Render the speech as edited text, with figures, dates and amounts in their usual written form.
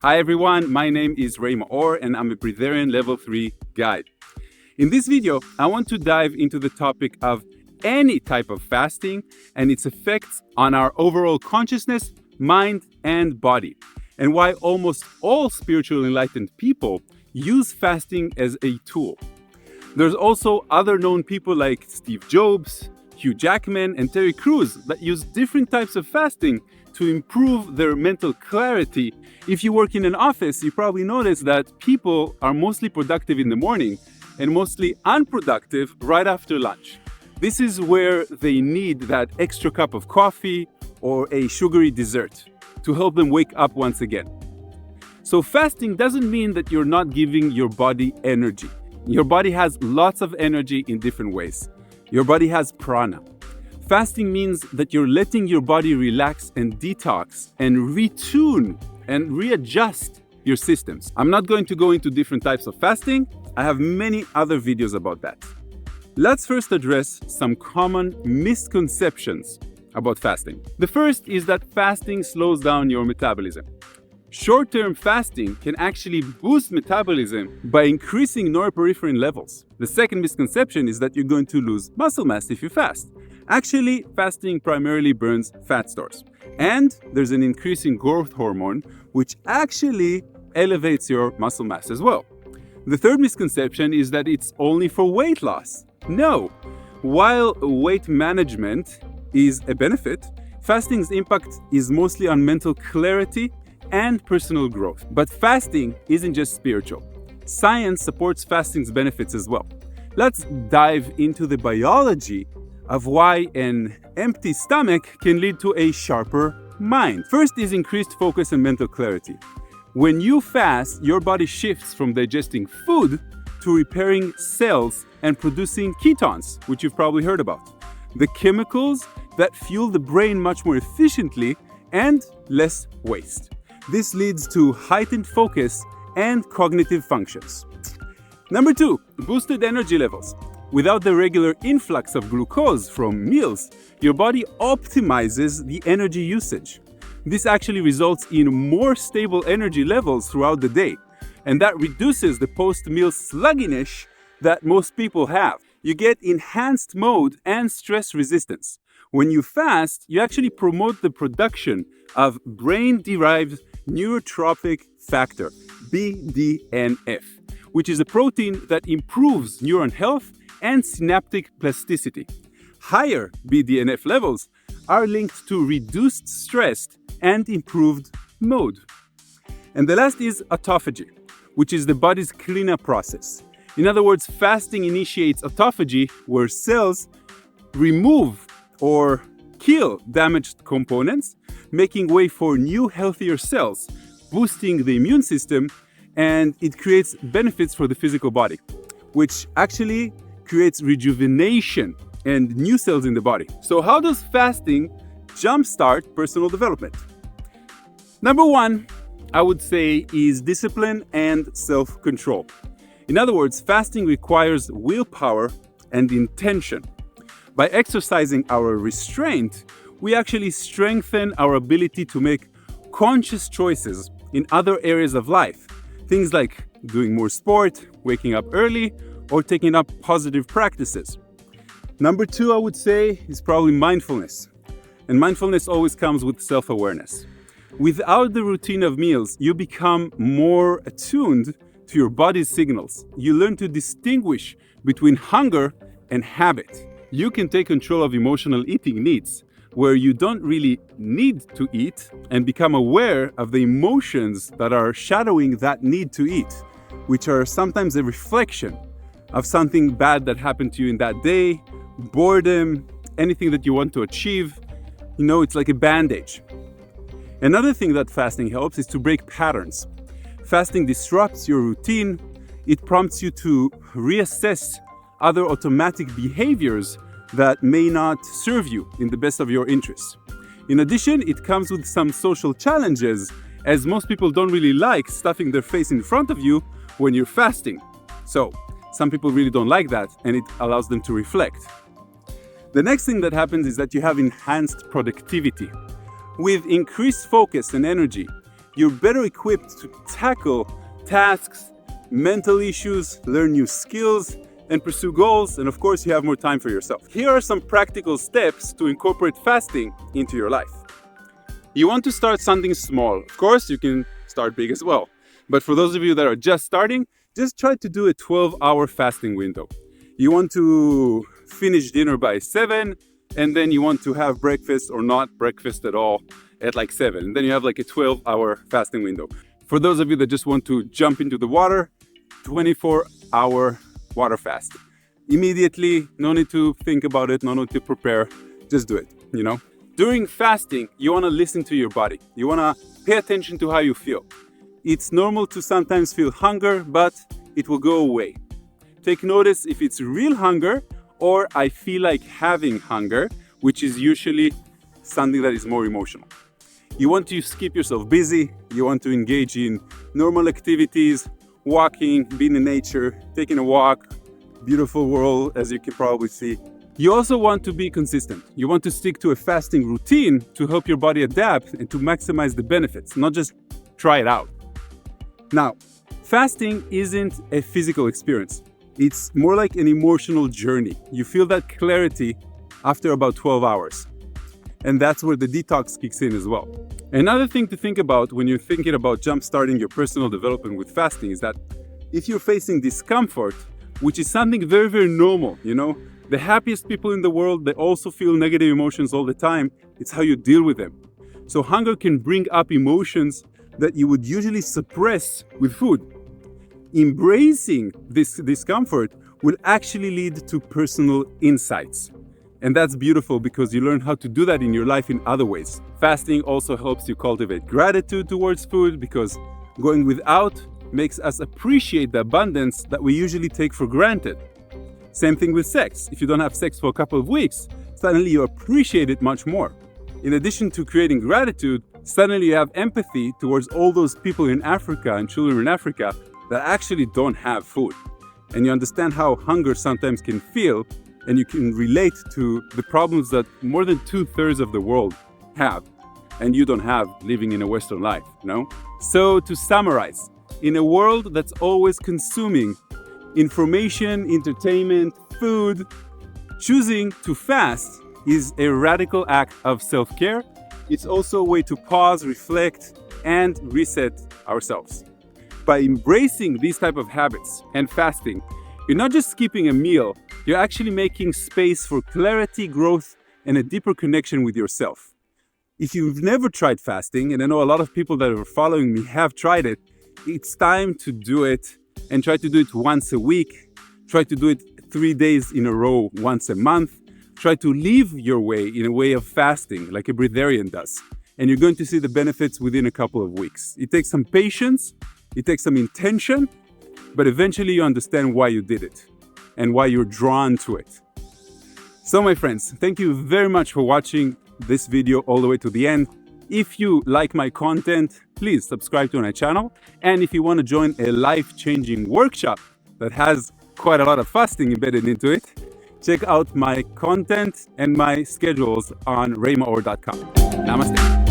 Hi everyone, my name is Ray Maor and I'm a Breatharian Level 3 guide. In this video, I want to dive into the topic of any type of fasting and its effects on our overall consciousness, mind, and body, and why almost all spiritual enlightened people use fasting as a tool. There's also other known people like Steve Jobs, Hugh Jackman, and Terry Crews that use different types of fasting to improve their mental clarity. If you work in an office, you probably notice that people are mostly productive in the morning and mostly unproductive right after lunch. This is where they need that extra cup of coffee or a sugary dessert to help them wake up once again. So fasting doesn't mean that you're not giving your body energy. Your body has lots of energy in different ways. Your body has prana. Fasting means that you're letting your body relax and detox and retune and readjust your systems. I'm not going to go into different types of fasting. I have many other videos about that. Let's first address some common misconceptions about fasting. The first is that fasting slows down your metabolism. Short-term fasting can actually boost metabolism by increasing norepinephrine levels. The second misconception is that you're going to lose muscle mass if you fast. Actually, fasting primarily burns fat stores. And there's an increase in growth hormone, which actually elevates your muscle mass as well. The third misconception is that it's only for weight loss. No. While weight management is a benefit, fasting's impact is mostly on mental clarity and personal growth. But fasting isn't just spiritual. Science supports fasting's benefits as well. Let's dive into the biology of why an empty stomach can lead to a sharper mind. First is increased focus and mental clarity. When you fast, your body shifts from digesting food to repairing cells and producing ketones, which you've probably heard about. The chemicals that fuel the brain much more efficiently and less waste. This leads to heightened focus and cognitive functions. Number 2, boosted energy levels. Without the regular influx of glucose from meals, your body optimizes the energy usage. This actually results in more stable energy levels throughout the day, and that reduces the post-meal sluggishness that most people have. You get enhanced mode and stress resistance. When you fast, you actually promote the production of brain-derived neurotrophic factor, BDNF, which is a protein that improves neuron health and synaptic plasticity. Higher BDNF levels are linked to reduced stress and improved mood. And the last is autophagy, which is the body's cleanup process. In other words, fasting initiates autophagy, where cells remove or kill damaged components, making way for new, healthier cells, boosting the immune system, and it creates benefits for the physical body, which actually creates rejuvenation and new cells in the body. So how does fasting jumpstart personal development? Number 1, I would say, is discipline and self-control. In other words, fasting requires willpower and intention. By exercising our restraint, we actually strengthen our ability to make conscious choices in other areas of life. Things like doing more sport, waking up early, or taking up positive practices. Number 2, I would say, is probably mindfulness. And mindfulness always comes with self-awareness. Without the routine of meals, you become more attuned to your body's signals. You learn to distinguish between hunger and habit. You can take control of emotional eating needs, where you don't really need to eat, and become aware of the emotions that are shadowing that need to eat, which are sometimes a reflection of something bad that happened to you in that day, boredom, anything that you want to achieve. It's like a bandage. Another thing that fasting helps is to break patterns. Fasting disrupts your routine. It prompts you to reassess other automatic behaviors that may not serve you in the best of your interests. In addition, it comes with some social challenges, as most people don't really like stuffing their face in front of you when you're fasting. So, some people really don't like that, and it allows them to reflect. The next thing that happens is that you have enhanced productivity. With increased focus and energy, you're better equipped to tackle tasks, mental issues, learn new skills, and pursue goals. And of course, you have more time for yourself. Here are some practical steps to incorporate fasting into your life. You want to start something small. Of course, you can start big as well. But for those of you that are just starting, just try to do a 12-hour fasting window. You want to finish dinner by 7, and then you want to have breakfast or not breakfast at all at like 7. And then you have like a 12-hour fasting window. For those of you that just want to jump into the water, 24-hour water fast. Immediately, no need to think about it, no need to prepare, just do it, you know? During fasting, you want to listen to your body. You want to pay attention to how you feel. It's normal to sometimes feel hunger, but it will go away. Take notice if it's real hunger or I feel like having hunger, which is usually something that is more emotional. You want to keep yourself busy. You want to engage in normal activities, walking, being in nature, taking a walk, beautiful world, as you can probably see. You also want to be consistent. You want to stick to a fasting routine to help your body adapt and to maximize the benefits, not just try it out. Now, fasting isn't a physical experience. It's more like an emotional journey. You feel that clarity after about 12 hours. And that's where the detox kicks in as well. Another thing to think about when you're thinking about jump-starting your personal development with fasting is that if you're facing discomfort, which is something very, very normal, you know, the happiest people in the world, they also feel negative emotions all the time. It's how you deal with them. So hunger can bring up emotions that you would usually suppress with food. Embracing this discomfort will actually lead to personal insights. And that's beautiful because you learn how to do that in your life in other ways. Fasting also helps you cultivate gratitude towards food because going without makes us appreciate the abundance that we usually take for granted. Same thing with sex. If you don't have sex for a couple of weeks, suddenly you appreciate it much more. In addition to creating gratitude, suddenly you have empathy towards all those people in Africa and children in Africa that actually don't have food. And you understand how hunger sometimes can feel, and you can relate to the problems that more than 2/3 of the world have, and you don't have living in a Western life, you know? So to summarize, in a world that's always consuming information, entertainment, food, choosing to fast is a radical act of self-care. It's also a way to pause, reflect, and reset ourselves. By embracing these type of habits and fasting, you're not just skipping a meal, you're actually making space for clarity, growth, and a deeper connection with yourself. If you've never tried fasting, and I know a lot of people that are following me have tried it, it's time to do it and try to do it once a week. Try to do it 3 days in a row, once a month. Try to live your way in a way of fasting like a breatharian does. And you're going to see the benefits within a couple of weeks. It takes some patience, it takes some intention, but eventually you understand why you did it and why you're drawn to it. So my friends, thank you very much for watching this video all the way to the end. If you like my content, please subscribe to my channel. And if you want to join a life-changing workshop that has quite a lot of fasting embedded into it, check out my content and my schedules on raymaor.com. Namaste.